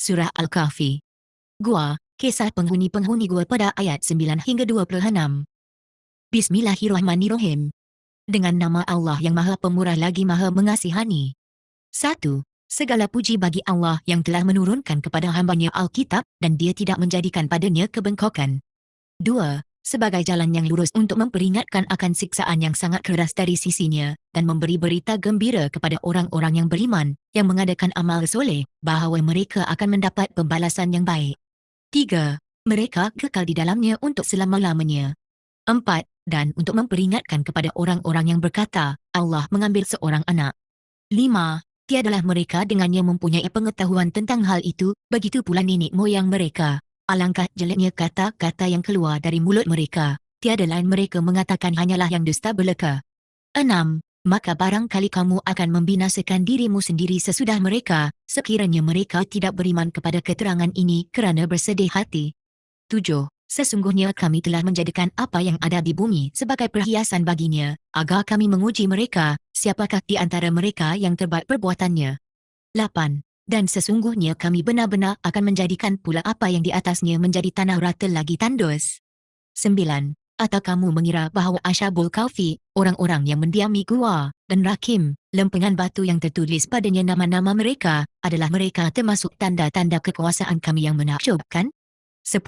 Surah Al-Kahfi. Gua, kisah penghuni-penghuni gua pada ayat 9 hingga 26. Bismillahirrahmanirrahim. Dengan nama Allah yang Maha Pemurah lagi Maha Mengasihani. 1. Segala puji bagi Allah yang telah menurunkan kepada hambanya Alkitab dan dia tidak menjadikan padanya kebengkokan. 2. Sebagai jalan yang lurus untuk memperingatkan akan siksaan yang sangat keras dari sisinya dan memberi berita gembira kepada orang-orang yang beriman, yang mengadakan amal soleh, bahawa mereka akan mendapat pembalasan yang baik. 3. Mereka kekal di dalamnya untuk selama-lamanya. 4. Dan untuk memperingatkan kepada orang-orang yang berkata, Allah mengambil seorang anak. 5. Tiadalah mereka dengannya mempunyai pengetahuan tentang hal itu, begitu pula nenek moyang mereka. Alangkah jeleknya kata-kata yang keluar dari mulut mereka. Tiada lain mereka mengatakan hanyalah yang dusta belaka. 6. Maka barangkali kamu akan membinasakan dirimu sendiri sesudah mereka, sekiranya mereka tidak beriman kepada keterangan ini kerana bersedih hati. 7. Sesungguhnya kami telah menjadikan apa yang ada di bumi sebagai perhiasan baginya, agar kami menguji mereka, siapakah di antara mereka yang terbaik perbuatannya. 8. Dan sesungguhnya kami benar-benar akan menjadikan pula apa yang di atasnya menjadi tanah rata lagi tandus. 9. Atau kamu mengira bahawa Ashabul Kahfi, orang-orang yang mendiami gua, dan Rakim, lempengan batu yang tertulis padanya nama-nama mereka, adalah mereka termasuk tanda-tanda kekuasaan kami yang menakjubkan? 10.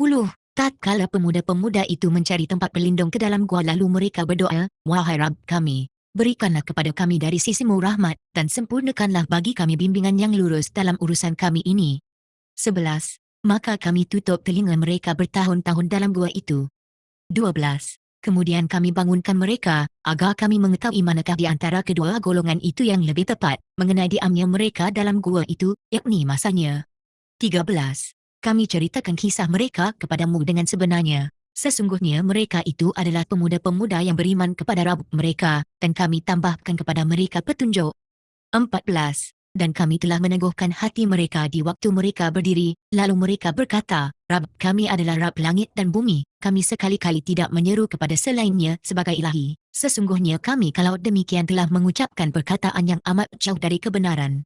Tatkala pemuda-pemuda itu mencari tempat berlindung ke dalam gua lalu mereka berdoa, Wahai Rabb kami, berikanlah kepada kami dari sisimu rahmat dan sempurnakanlah bagi kami bimbingan yang lurus dalam urusan kami ini. 11. Maka kami tutup telinga mereka bertahun-tahun dalam gua itu. 12. Kemudian kami bangunkan mereka, agar kami mengetahui manakah di antara kedua golongan itu yang lebih tepat, mengenai diamnya mereka dalam gua itu, yakni masanya. 13. Kami ceritakan kisah mereka kepadamu dengan sebenarnya. Sesungguhnya mereka itu adalah pemuda-pemuda yang beriman kepada Rabb mereka, dan kami tambahkan kepada mereka petunjuk. 14. Dan kami telah meneguhkan hati mereka di waktu mereka berdiri, lalu mereka berkata, Rabb kami adalah Rabb langit dan bumi, kami sekali-kali tidak menyeru kepada selainnya sebagai ilahi. Sesungguhnya kami kalau demikian telah mengucapkan perkataan yang amat jauh dari kebenaran.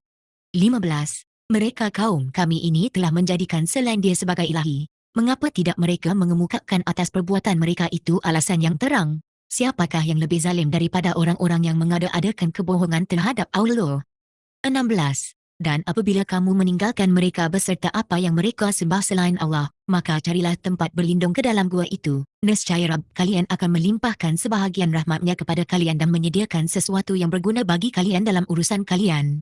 15. Mereka kaum kami ini telah menjadikan selain dia sebagai ilahi. Mengapa tidak mereka mengemukakan atas perbuatan mereka itu alasan yang terang? Siapakah yang lebih zalim daripada orang-orang yang mengada-adakan kebohongan terhadap Allah? 16. Dan apabila kamu meninggalkan mereka beserta apa yang mereka sembah selain Allah, maka carilah tempat berlindung ke dalam gua itu. Nescaya Rabb kalian akan melimpahkan sebahagian rahmatnya kepada kalian dan menyediakan sesuatu yang berguna bagi kalian dalam urusan kalian.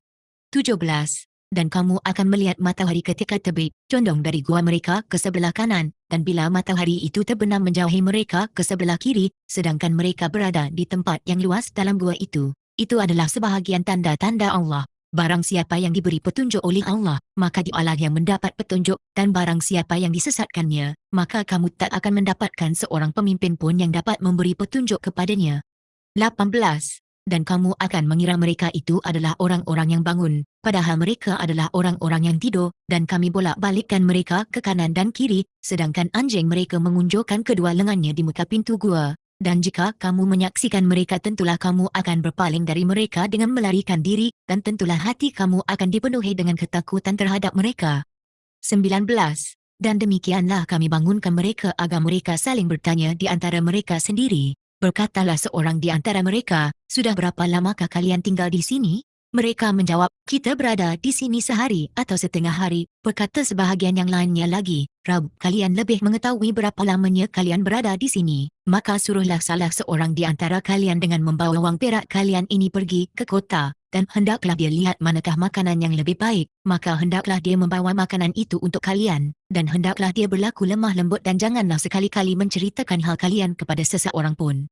17. Dan kamu akan melihat matahari ketika terbit, condong dari gua mereka ke sebelah kanan, dan bila matahari itu terbenam menjauhi mereka ke sebelah kiri, sedangkan mereka berada di tempat yang luas dalam gua itu. Itu adalah sebahagian tanda-tanda Allah. Barang siapa yang diberi petunjuk oleh Allah, maka dialah yang mendapat petunjuk, dan barang siapa yang disesatkannya, maka kamu tak akan mendapatkan seorang pemimpin pun yang dapat memberi petunjuk kepadanya. 18. Dan kamu akan mengira mereka itu adalah orang-orang yang bangun, padahal mereka adalah orang-orang yang tidur, dan kami bolak-balikkan mereka ke kanan dan kiri, sedangkan anjing mereka mengunjukkan kedua lengannya di muka pintu gua. Dan jika kamu menyaksikan mereka tentulah kamu akan berpaling dari mereka dengan melarikan diri, dan tentulah hati kamu akan dipenuhi dengan ketakutan terhadap mereka. 19. Dan demikianlah kami bangunkan mereka agar mereka saling bertanya di antara mereka sendiri. Berkatalah seorang di antara mereka, sudah berapa lamakah kalian tinggal di sini? Mereka menjawab, kita berada di sini sehari atau setengah hari. Berkata sebahagian yang lainnya lagi, Rabb kalian lebih mengetahui berapa lamanya kalian berada di sini. Maka suruhlah salah seorang di antara kalian dengan membawa wang perak kalian ini pergi ke kota, dan hendaklah dia lihat manakah makanan yang lebih baik, maka hendaklah dia membawa makanan itu untuk kalian, dan hendaklah dia berlaku lemah lembut dan janganlah sekali-kali menceritakan hal kalian kepada seseorang pun.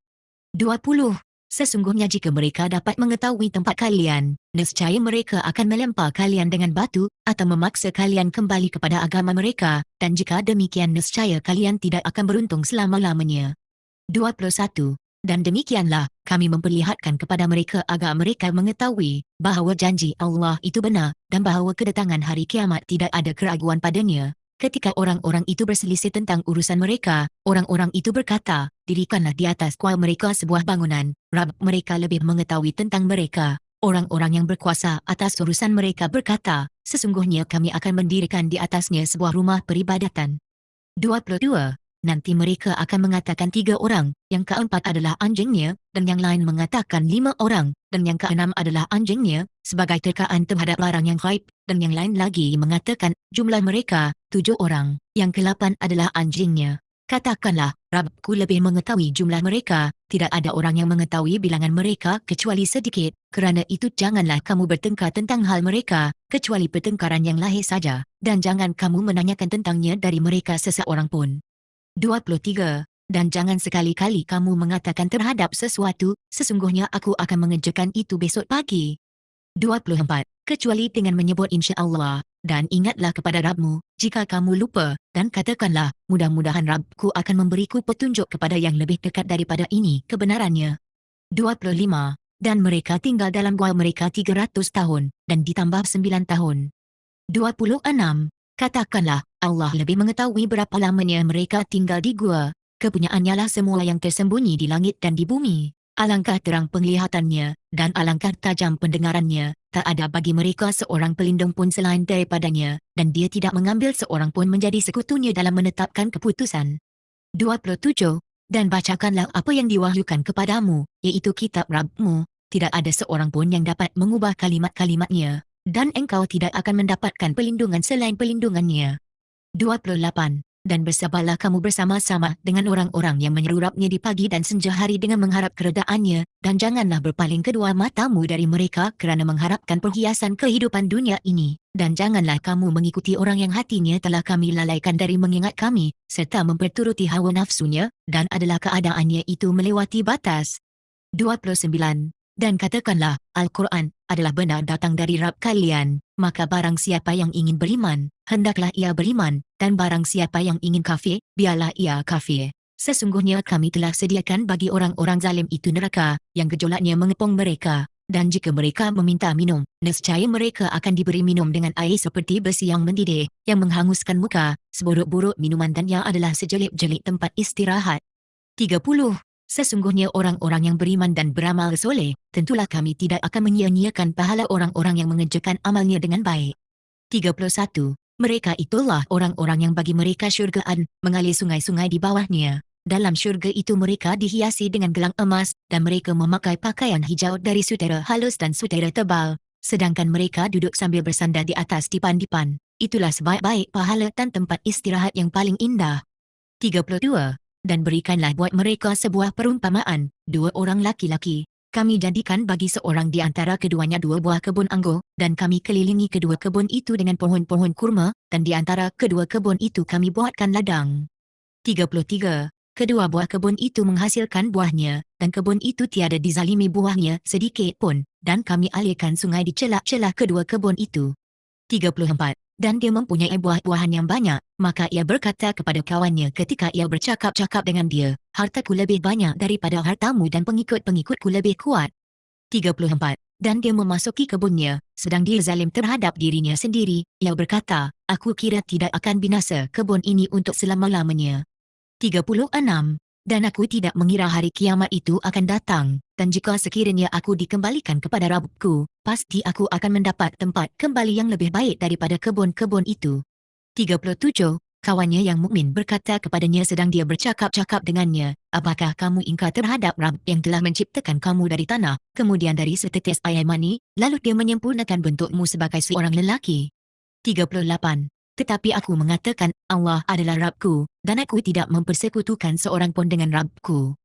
20. Sesungguhnya jika mereka dapat mengetahui tempat kalian, nescaya mereka akan melempar kalian dengan batu, atau memaksa kalian kembali kepada agama mereka, dan jika demikian nescaya kalian tidak akan beruntung selama-lamanya. 21. Dan demikianlah, kami memperlihatkan kepada mereka agar mereka mengetahui bahawa janji Allah itu benar, dan bahawa kedatangan hari kiamat tidak ada keraguan padanya. Ketika orang-orang itu berselisih tentang urusan mereka, orang-orang itu berkata, dirikanlah di atas kuil mereka sebuah bangunan, Rabb mereka lebih mengetahui tentang mereka. Orang-orang yang berkuasa atas urusan mereka berkata, sesungguhnya kami akan mendirikan di atasnya sebuah rumah peribadatan. 22. Nanti mereka akan mengatakan 3 orang, yang keempat adalah anjingnya, dan yang lain mengatakan 5 orang, dan yang keenam adalah anjingnya, sebagai terkaan terhadap larang yang gaib, dan yang lain lagi mengatakan jumlah mereka 7 orang, yang ke-8 adalah anjingnya. Katakanlah, Rabbku lebih mengetahui jumlah mereka, tidak ada orang yang mengetahui bilangan mereka kecuali sedikit, kerana itu janganlah kamu bertengkar tentang hal mereka, kecuali pertengkaran yang lahir saja, dan jangan kamu menanyakan tentangnya dari mereka seseorang pun. 23. Dan jangan sekali-kali kamu mengatakan terhadap sesuatu, sesungguhnya aku akan mengerjakan itu besok pagi. 24. Kecuali dengan menyebut insya-Allah, dan ingatlah kepada Rabbmu, jika kamu lupa, dan katakanlah, mudah-mudahan Rabbku akan memberiku petunjuk kepada yang lebih dekat daripada ini kebenarannya. 25. Dan mereka tinggal dalam gua mereka 300 tahun, dan ditambah 9 tahun. 26. Katakanlah, Allah lebih mengetahui berapa lamanya mereka tinggal di gua. Kepunyaannya lah semua yang tersembunyi di langit dan di bumi. Alangkah terang penglihatannya, dan alangkah tajam pendengarannya, tak ada bagi mereka seorang pelindung pun selain daripadanya, dan dia tidak mengambil seorang pun menjadi sekutunya dalam menetapkan keputusan. 27. Dan bacakanlah apa yang diwahyukan kepadamu, iaitu kitab Rabbmu. Tidak ada seorang pun yang dapat mengubah kalimat-kalimatnya, dan engkau tidak akan mendapatkan pelindungan selain pelindungannya. 28. Dan bersabarlah kamu bersama-sama dengan orang-orang yang menyeruraknya di pagi dan senja hari dengan mengharap keredaannya, dan janganlah berpaling kedua matamu dari mereka kerana mengharapkan perhiasan kehidupan dunia ini, dan janganlah kamu mengikuti orang yang hatinya telah kami lalaikan dari mengingat kami, serta memperturuti hawa nafsunya, dan adalah keadaannya itu melewati batas. 29. Dan katakanlah, Al-Quran adalah benar datang dari Rabb kalian, maka barang siapa yang ingin beriman, hendaklah ia beriman, dan barang siapa yang ingin kafir, biarlah ia kafir. Sesungguhnya kami telah sediakan bagi orang-orang zalim itu neraka, yang gejolaknya mengepung mereka, dan jika mereka meminta minum, nescaya mereka akan diberi minum dengan air seperti besi yang mendidih, yang menghanguskan muka, seburuk-buruk minuman dan yang adalah sejelip-jelip tempat istirahat. 30. Sesungguhnya orang-orang yang beriman dan beramal soleh, tentulah kami tidak akan menyia-nyiakan pahala orang-orang yang mengerjakan amalnya dengan baik. 31. Mereka itulah orang-orang yang bagi mereka syurgaan, mengalir sungai-sungai di bawahnya. Dalam syurga itu mereka dihiasi dengan gelang emas, dan mereka memakai pakaian hijau dari sutera halus dan sutera tebal, sedangkan mereka duduk sambil bersandar di atas dipan-dipan. Itulah sebaik-baik pahala dan tempat istirahat yang paling indah. 32. Dan berikanlah buat mereka sebuah perumpamaan, 2 orang laki-laki. Kami jadikan bagi seorang di antara keduanya 2 buah kebun anggur, dan kami kelilingi kedua kebun itu dengan pohon-pohon kurma, dan di antara kedua kebun itu kami buatkan ladang. 33. Kedua buah kebun itu menghasilkan buahnya, dan kebun itu tiada dizalimi buahnya sedikit pun, dan kami alirkan sungai di celah-celah kedua kebun itu. 34. Dan dia mempunyai buah-buahan yang banyak, maka ia berkata kepada kawannya ketika ia bercakap-cakap dengan dia, hartaku lebih banyak daripada hartamu dan pengikut-pengikutku lebih kuat. 34. Dan dia memasuki kebunnya, sedang dia zalim terhadap dirinya sendiri, ia berkata, aku kira tidak akan binasa kebun ini untuk selama-lamanya. 36. Dan aku tidak mengira hari kiamat itu akan datang, dan jika sekiranya aku dikembalikan kepada Rabbku, pasti aku akan mendapat tempat kembali yang lebih baik daripada kebun-kebun itu. 37. Kawannya yang mukmin berkata kepadanya sedang dia bercakap-cakap dengannya, apakah kamu ingkar terhadap Rabb yang telah menciptakan kamu dari tanah, kemudian dari setetes air mani, lalu dia menyempurnakan bentukmu sebagai seorang lelaki? 38. Tetapi aku mengatakan, Allah adalah Rabbku, dan aku tidak mempersekutukan seorang pun dengan Rabbku.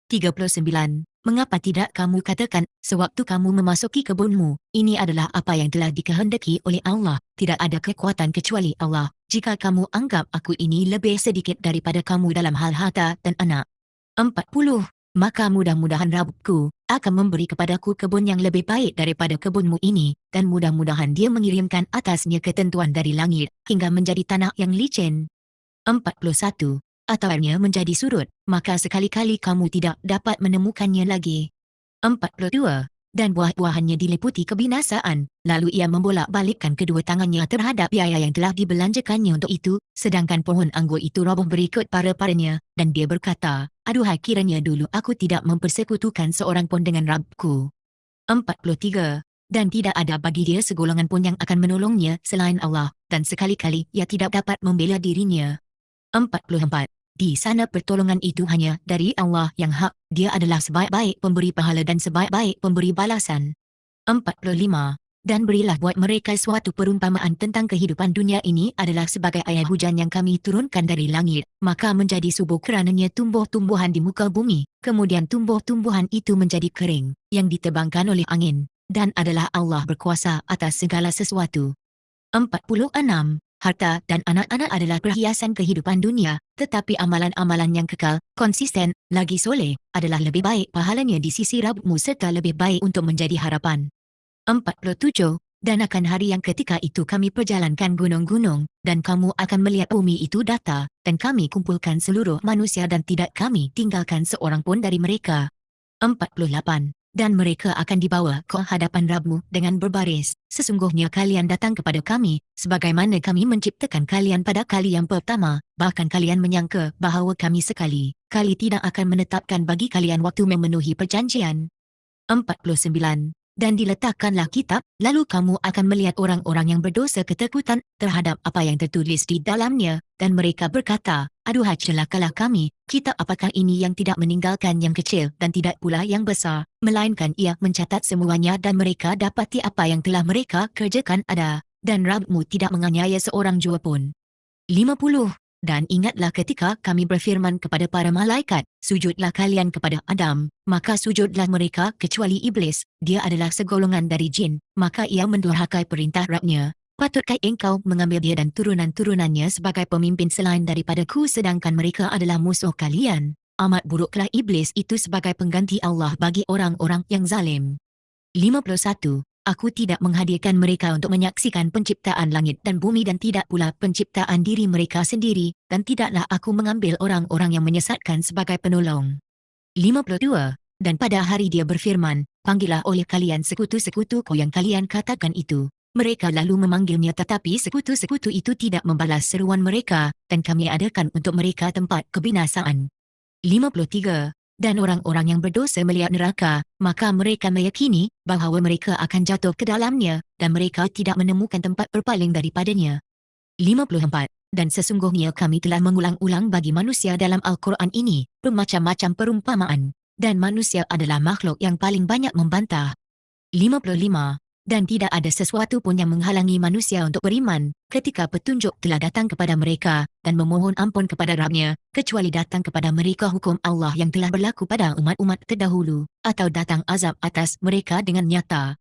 39. Mengapa tidak kamu katakan, sewaktu kamu memasuki kebunmu, ini adalah apa yang telah dikehendaki oleh Allah, tidak ada kekuatan kecuali Allah, jika kamu anggap aku ini lebih sedikit daripada kamu dalam hal harta dan anak. 40. Maka mudah-mudahan Rabbku akan memberi kepadaku kebun yang lebih baik daripada kebunmu ini, dan mudah-mudahan dia mengirimkan atasnya ketentuan dari langit, hingga menjadi tanah yang licin. 41. Atau airnya menjadi surut, maka sekali-kali kamu tidak dapat menemukannya lagi. 42. Dan buah-buahannya diliputi kebinasaan, lalu ia membolak-balikkan kedua tangannya terhadap biaya yang telah dibelanjakannya untuk itu, sedangkan pohon anggur itu roboh berikut para-paranya, dan dia berkata, aduhai kiranya dulu aku tidak mempersekutukan seorang pun dengan Rabbku. 43. Dan tidak ada bagi dia segolongan pun yang akan menolongnya selain Allah, dan sekali-kali ia tidak dapat membela dirinya. 44. Di sana pertolongan itu hanya dari Allah yang hak, dia adalah sebaik-baik pemberi pahala dan sebaik-baik pemberi balasan. 45. Dan berilah buat mereka suatu perumpamaan tentang kehidupan dunia ini adalah sebagai air hujan yang kami turunkan dari langit, maka menjadi subur kerananya tumbuh-tumbuhan di muka bumi, kemudian tumbuh-tumbuhan itu menjadi kering, yang ditebangkan oleh angin, dan adalah Allah berkuasa atas segala sesuatu. 46. Harta dan anak-anak adalah perhiasan kehidupan dunia, tetapi amalan-amalan yang kekal, konsisten, lagi soleh, adalah lebih baik pahalanya di sisi Rabbmu serta lebih baik untuk menjadi harapan. 47. Dan akan hari yang ketika itu kami perjalankan gunung-gunung, dan kamu akan melihat bumi itu datar, dan kami kumpulkan seluruh manusia dan tidak kami tinggalkan seorang pun dari mereka. 48. Dan mereka akan dibawa ke hadapan Rabbmu dengan berbaris. Sesungguhnya kalian datang kepada kami, sebagaimana kami menciptakan kalian pada kali yang pertama, bahkan kalian menyangka bahawa kami sekali-kali tidak akan menetapkan bagi kalian waktu memenuhi perjanjian. 49. Dan diletakkanlah kitab, lalu kamu akan melihat orang-orang yang berdosa ketakutan terhadap apa yang tertulis di dalamnya, dan mereka berkata, aduhai celakalah kami, kitab apakah ini yang tidak meninggalkan yang kecil dan tidak pula yang besar, melainkan ia mencatat semuanya dan mereka dapati apa yang telah mereka kerjakan ada, dan Rabbmu tidak menganiaya seorang jua pun. 50. Dan ingatlah ketika kami berfirman kepada para malaikat, sujudlah kalian kepada Adam, maka sujudlah mereka kecuali iblis, dia adalah segolongan dari jin, maka ia mendurhakai perintah Rabbnya. Patutkah engkau mengambil dia dan turunan-turunannya sebagai pemimpin selain daripadaku sedangkan mereka adalah musuh kalian? Amat buruklah iblis itu sebagai pengganti Allah bagi orang-orang yang zalim. 51. Aku tidak menghadirkan mereka untuk menyaksikan penciptaan langit dan bumi dan tidak pula penciptaan diri mereka sendiri, dan tidaklah aku mengambil orang-orang yang menyesatkan sebagai penolong. 52. Dan pada hari dia berfirman, panggillah oleh kalian sekutu-sekutuku yang kalian katakan itu. Mereka lalu memanggilnya tetapi sekutu-sekutu itu tidak membalas seruan mereka, dan kami adakan untuk mereka tempat kebinasaan. 53. Dan orang-orang yang berdosa melihat neraka, maka mereka meyakini bahawa mereka akan jatuh ke dalamnya, dan mereka tidak menemukan tempat berpaling daripadanya. 54. Dan sesungguhnya kami telah mengulang-ulang bagi manusia dalam Al-Quran ini, bermacam-macam perumpamaan, dan manusia adalah makhluk yang paling banyak membantah. 55. Dan tidak ada sesuatu pun yang menghalangi manusia untuk beriman, ketika petunjuk telah datang kepada mereka, dan memohon ampun kepada Rabbnya, kecuali datang kepada mereka hukum Allah yang telah berlaku pada umat-umat terdahulu, atau datang azab atas mereka dengan nyata.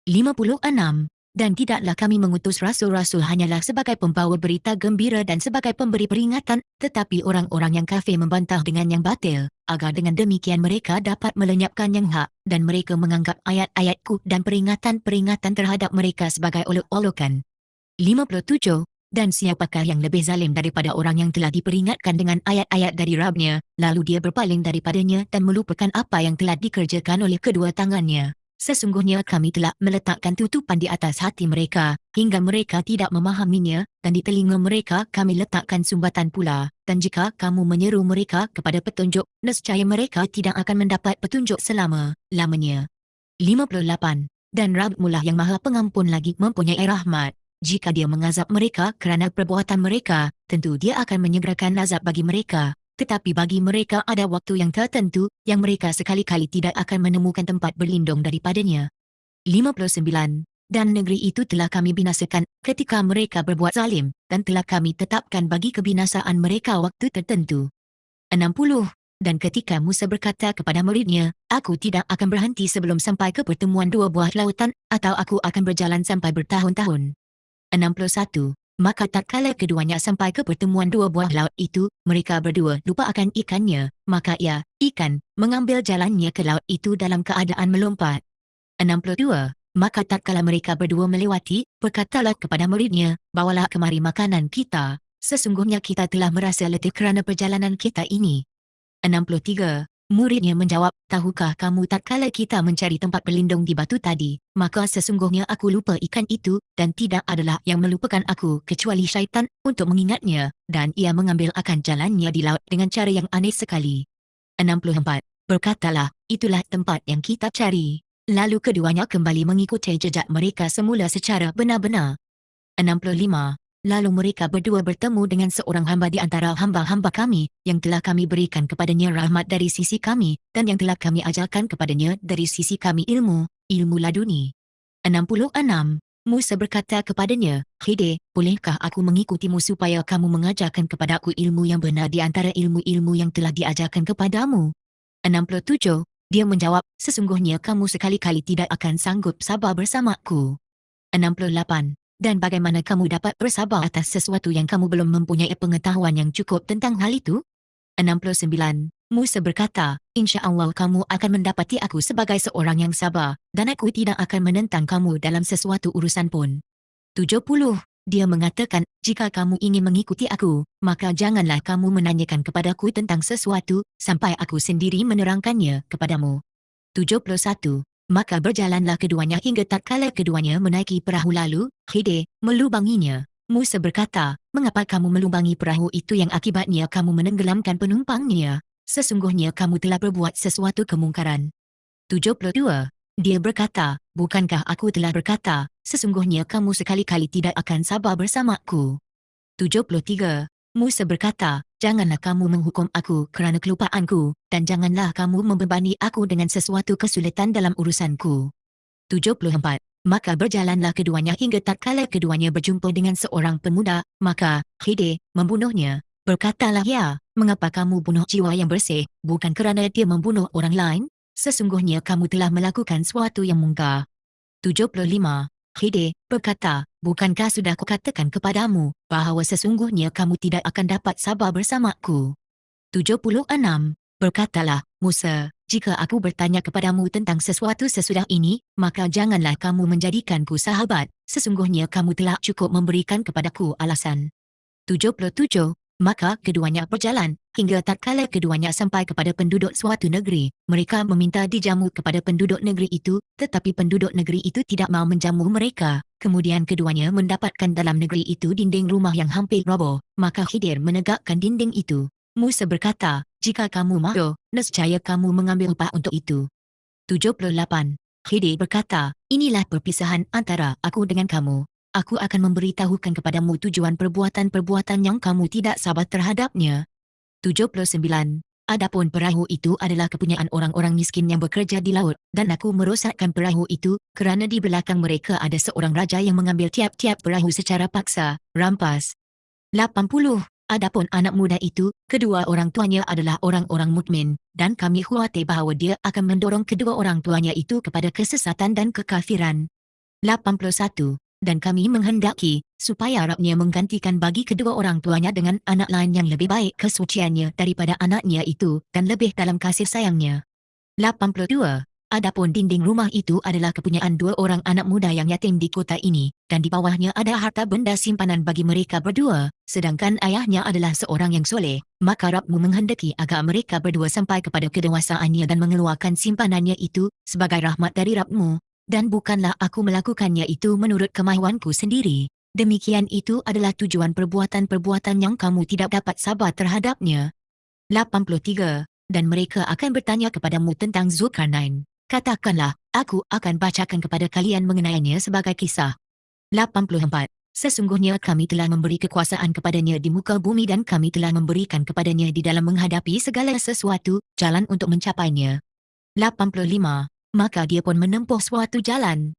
56. Dan tidaklah kami mengutus rasul-rasul hanyalah sebagai pembawa berita gembira dan sebagai pemberi peringatan, tetapi orang-orang yang kafir membantah dengan yang batil, agar dengan demikian mereka dapat melenyapkan yang hak, dan mereka menganggap ayat-ayatku dan peringatan-peringatan terhadap mereka sebagai olok-olokan. 57. Dan siapakah yang lebih zalim daripada orang yang telah diperingatkan dengan ayat-ayat dari Rabbnya, lalu dia berpaling daripadanya dan melupakan apa yang telah dikerjakan oleh kedua tangannya. Sesungguhnya kami telah meletakkan tutupan di atas hati mereka, hingga mereka tidak memahaminya, dan di telinga mereka kami letakkan sumbatan pula, dan jika kamu menyeru mereka kepada petunjuk, nescaya mereka tidak akan mendapat petunjuk selama-lamanya. 58. Dan Rabbmu lah yang maha pengampun lagi mempunyai rahmat. Jika dia mengazab mereka kerana perbuatan mereka, tentu dia akan menyegerakan azab bagi mereka. Tetapi bagi mereka ada waktu yang tertentu, yang mereka sekali-kali tidak akan menemukan tempat berlindung daripadanya. 59. Dan negeri itu telah kami binasakan ketika mereka berbuat zalim, dan telah kami tetapkan bagi kebinasaan mereka waktu tertentu. 60. Dan ketika Musa berkata kepada muridnya, aku tidak akan berhenti sebelum sampai ke pertemuan dua buah lautan, atau aku akan berjalan sampai bertahun-tahun. 61. Maka tatkala keduanya sampai ke pertemuan dua buah laut itu, mereka berdua lupa akan ikannya, maka ia, ikan, mengambil jalannya ke laut itu dalam keadaan melompat. 62. Maka tatkala mereka berdua melewati, berkatalah kepada muridnya, bawalah kemari makanan kita, sesungguhnya kita telah merasa letih kerana perjalanan kita ini. 63. Muridnya menjawab, tahukah kamu tatkala kita mencari tempat berlindung di batu tadi, maka sesungguhnya aku lupa ikan itu, dan tidak adalah yang melupakan aku kecuali syaitan, untuk mengingatnya, dan ia mengambil akan jalannya di laut dengan cara yang aneh sekali. 64. Berkatalah, itulah tempat yang kita cari. Lalu keduanya kembali mengikuti jejak mereka semula secara benar-benar. 65. Lalu mereka berdua bertemu dengan seorang hamba di antara hamba-hamba kami, yang telah kami berikan kepadanya rahmat dari sisi kami, dan yang telah kami ajarkan kepadanya dari sisi kami ilmu laduni. 66. Musa berkata kepadanya, Khidir, bolehkah aku mengikutimu supaya kamu mengajarkan kepadaku ilmu yang benar di antara ilmu-ilmu yang telah diajarkan kepadamu? 67. Dia menjawab, sesungguhnya kamu sekali-kali tidak akan sanggup sabar bersamaku. 68. Dan bagaimana kamu dapat bersabar atas sesuatu yang kamu belum mempunyai pengetahuan yang cukup tentang hal itu? 69. Musa berkata, Insya Allah kamu akan mendapati aku sebagai seorang yang sabar, dan aku tidak akan menentang kamu dalam sesuatu urusan pun. 70. Dia mengatakan, jika kamu ingin mengikuti aku, maka janganlah kamu menanyakan kepadaku tentang sesuatu, sampai aku sendiri menerangkannya kepadamu. 71. Maka berjalanlah keduanya hingga tatkala keduanya menaiki perahu lalu, Khidir melubanginya. Musa berkata, mengapa kamu melubangi perahu itu yang akibatnya kamu menenggelamkan penumpangnya? Sesungguhnya kamu telah berbuat sesuatu kemungkaran. 72. Dia berkata, bukankah aku telah berkata, sesungguhnya kamu sekali-kali tidak akan sabar bersamaku. 73. Musa berkata, janganlah kamu menghukum aku kerana kelupaanku, dan janganlah kamu membebani aku dengan sesuatu kesulitan dalam urusanku. 74. Maka berjalanlah keduanya hingga tatkala keduanya berjumpa dengan seorang pemuda, maka Khidir membunuhnya. Berkatalah ia, mengapa kamu bunuh jiwa yang bersih, bukan kerana dia membunuh orang lain? Sesungguhnya kamu telah melakukan sesuatu yang mungkar. 75. Khidir berkata, bukankah sudah kukatakan kepadamu, bahawa sesungguhnya kamu tidak akan dapat sabar bersamaku? 76. Berkatalah, Musa, jika aku bertanya kepadamu tentang sesuatu sesudah ini, maka janganlah kamu menjadikanku sahabat, sesungguhnya kamu telah cukup memberikan kepadaku alasan. 77. Maka keduanya berjalan, hingga tatkala keduanya sampai kepada penduduk suatu negeri, mereka meminta dijamu kepada penduduk negeri itu, tetapi penduduk negeri itu tidak mahu menjamu mereka. Kemudian keduanya mendapatkan dalam negeri itu dinding rumah yang hampir roboh, maka Khidir menegakkan dinding itu. Musa berkata, jika kamu mahu, nescaya kamu mengambil upah untuk itu. 78. Khidir berkata, inilah perpisahan antara aku dengan kamu. Aku akan memberitahukan kepadamu tujuan perbuatan-perbuatan yang kamu tidak sabar terhadapnya. 79. Adapun perahu itu adalah kepunyaan orang-orang miskin yang bekerja di laut, dan aku merosakkan perahu itu, kerana di belakang mereka ada seorang raja yang mengambil tiap-tiap perahu secara paksa, rampas. 80. Adapun anak muda itu, kedua orang tuanya adalah orang-orang mukmin, dan kami khawatir bahawa dia akan mendorong kedua orang tuanya itu kepada kesesatan dan kekafiran. 81. Dan kami menghendaki, supaya Rabbnya menggantikan bagi kedua orang tuanya dengan anak lain yang lebih baik kesuciannya daripada anaknya itu, dan lebih dalam kasih sayangnya. 82. Adapun dinding rumah itu adalah kepunyaan dua orang anak muda yang yatim di kota ini, dan di bawahnya ada harta benda simpanan bagi mereka berdua, sedangkan ayahnya adalah seorang yang soleh, maka Rabbmu menghendaki agar mereka berdua sampai kepada kedewasaannya dan mengeluarkan simpanannya itu, sebagai rahmat dari Rabbmu. Dan bukanlah aku melakukannya itu menurut kemahuanku sendiri. Demikian itu adalah tujuan perbuatan-perbuatan yang kamu tidak dapat sabar terhadapnya. 83. Dan mereka akan bertanya kepadamu tentang Zulkarnain. Katakanlah, aku akan bacakan kepada kalian mengenainya sebagai kisah. 84. Sesungguhnya kami telah memberi kekuasaan kepadanya di muka bumi dan kami telah memberikan kepadanya di dalam menghadapi segala sesuatu, jalan untuk mencapainya. 85. Maka dia pun menempuh suatu jalan.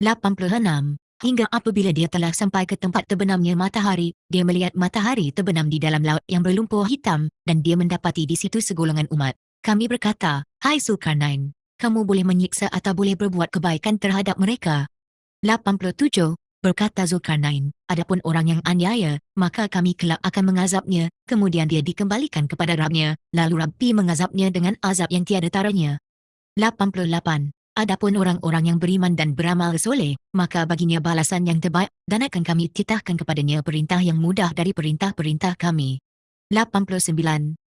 86. Hingga apabila dia telah sampai ke tempat terbenamnya matahari, dia melihat matahari terbenam di dalam laut yang berlumpur hitam, dan dia mendapati di situ segolongan umat. Kami berkata, Hai Zulkarnain, kamu boleh menyiksa atau boleh berbuat kebaikan terhadap mereka. 87. Berkata Zulkarnain, adapun orang yang aniaya, maka kami kelak akan mengazabnya, kemudian dia dikembalikan kepada Rabbnya, lalu Rabbi mengazabnya dengan azab yang tiada taranya. 88. Adapun orang-orang yang beriman dan beramal soleh, maka baginya balasan yang terbaik, dan akan kami titahkan kepadanya perintah yang mudah dari perintah-perintah kami. 89.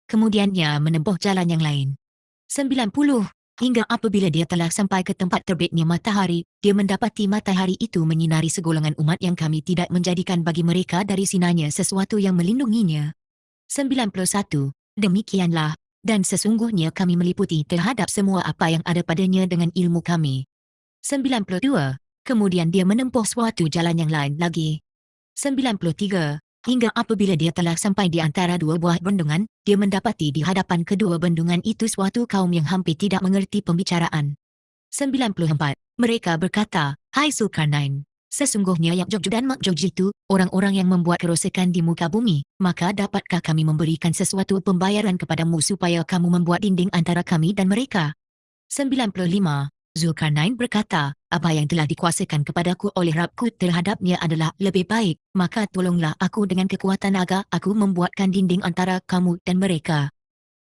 Kemudiannya menempuh jalan yang lain. 90. Hingga apabila dia telah sampai ke tempat terbitnya matahari, dia mendapati matahari itu menyinari segolongan umat yang kami tidak menjadikan bagi mereka dari sinarnya sesuatu yang melindunginya. 91. Demikianlah. Dan sesungguhnya kami meliputi terhadap semua apa yang ada padanya dengan ilmu kami. 92. Kemudian dia menempuh suatu jalan yang lain lagi. 93. Hingga apabila dia telah sampai di antara dua buah bendungan, dia mendapati di hadapan kedua bendungan itu suatu kaum yang hampir tidak mengerti pembicaraan. 94. Mereka berkata, "Hai Zulkarnain, sesungguhnya Ya'juj dan Ma'juj itu orang-orang yang membuat kerosakan di muka bumi, maka dapatkah kami memberikan sesuatu pembayaran kepadamu supaya kamu membuat dinding antara kami dan mereka?" 95. Zulkarnain berkata, "Apa yang telah dikuasakan kepadaku oleh Rabbku terhadapnya adalah lebih baik, maka tolonglah aku dengan kekuatan naga aku membuatkan dinding antara kamu dan mereka."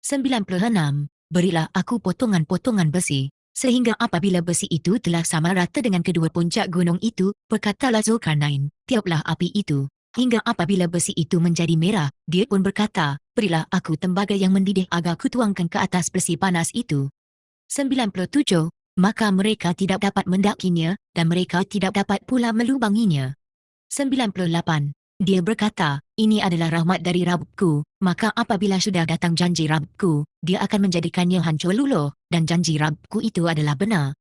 96. Berilah aku potongan-potongan besi, sehingga apabila besi itu telah sama rata dengan kedua puncak gunung itu, berkatalah Zulkarnain, "Tiuplah api itu." Hingga apabila besi itu menjadi merah, dia pun berkata, "Berilah aku tembaga yang mendidih agar kutuangkan ke atas besi panas itu." 97. Maka mereka tidak dapat mendakinya, dan mereka tidak dapat pula melubanginya. 98. Dia berkata, "Ini adalah rahmat dari Rabbku, maka apabila sudah datang janji Rabbku, dia akan menjadikannya hancur luluh, dan janji Rabbku itu adalah benar."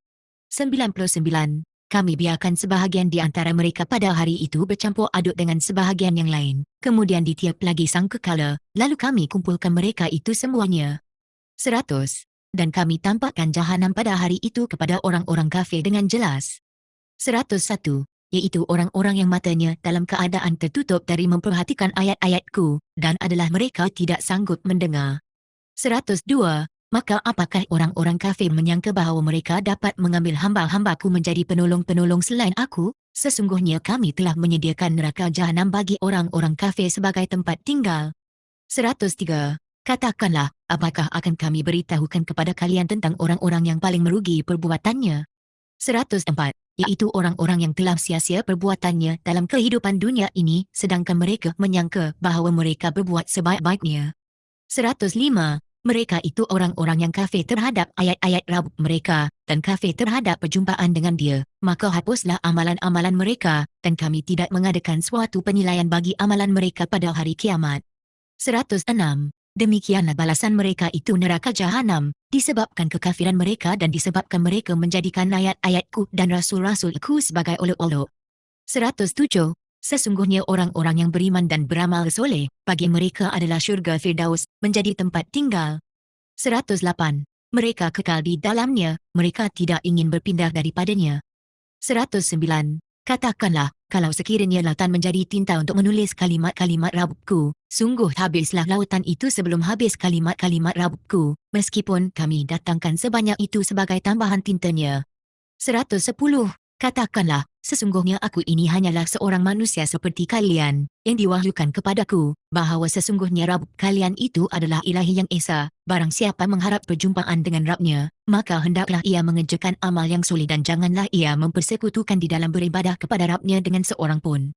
99. Kami biarkan sebahagian di antara mereka pada hari itu bercampur aduk dengan sebahagian yang lain, kemudian ditiup lagi sangkakala, lalu kami kumpulkan mereka itu semuanya. 100. Dan kami tampakkan jahanam pada hari itu kepada orang-orang kafir dengan jelas. 101. Iaitu orang-orang yang matanya dalam keadaan tertutup dari memperhatikan ayat-ayatku, dan adalah mereka tidak sanggup mendengar. 102. Maka apakah orang-orang kafir menyangka bahawa mereka dapat mengambil hamba-hambaku menjadi penolong-penolong selain aku? Sesungguhnya kami telah menyediakan neraka jahanam bagi orang-orang kafir sebagai tempat tinggal. 103. Katakanlah, apakah akan kami beritahukan kepada kalian tentang orang-orang yang paling merugi perbuatannya? 104. Iaitu orang-orang yang telah sia-sia perbuatannya dalam kehidupan dunia ini, sedangkan mereka menyangka bahawa mereka berbuat sebaik-baiknya. 105. Mereka itu orang-orang yang kafir terhadap ayat-ayat Rabb mereka, dan kafir terhadap perjumpaan dengan dia. Maka hapuslah amalan-amalan mereka, dan kami tidak mengadakan suatu penilaian bagi amalan mereka pada hari kiamat. 106. Demikianlah balasan mereka itu neraka jahanam, disebabkan kekafiran mereka dan disebabkan mereka menjadikan ayat-ayatku dan rasul-rasulku sebagai olok-olok. 107. Sesungguhnya orang-orang yang beriman dan beramal soleh, bagi mereka adalah syurga Firdaus, menjadi tempat tinggal. 108. Mereka kekal di dalamnya, mereka tidak ingin berpindah daripadanya. 109. Katakanlah, kalau sekiranya lautan menjadi tinta untuk menulis kalimat-kalimat Rabbku, sungguh habislah lautan itu sebelum habis kalimat-kalimat Rabbku, meskipun kami datangkan sebanyak itu sebagai tambahan tintanya. 110. Katakanlah, sesungguhnya aku ini hanyalah seorang manusia seperti kalian, yang diwahyukan kepadaku, bahawa sesungguhnya Rabb kalian itu adalah Ilahi yang Esa. Barang siapa mengharap perjumpaan dengan Rabbnya, maka hendaklah ia mengerjakan amal yang soleh dan janganlah ia mempersekutukan di dalam beribadah kepada Rabbnya dengan seorang pun.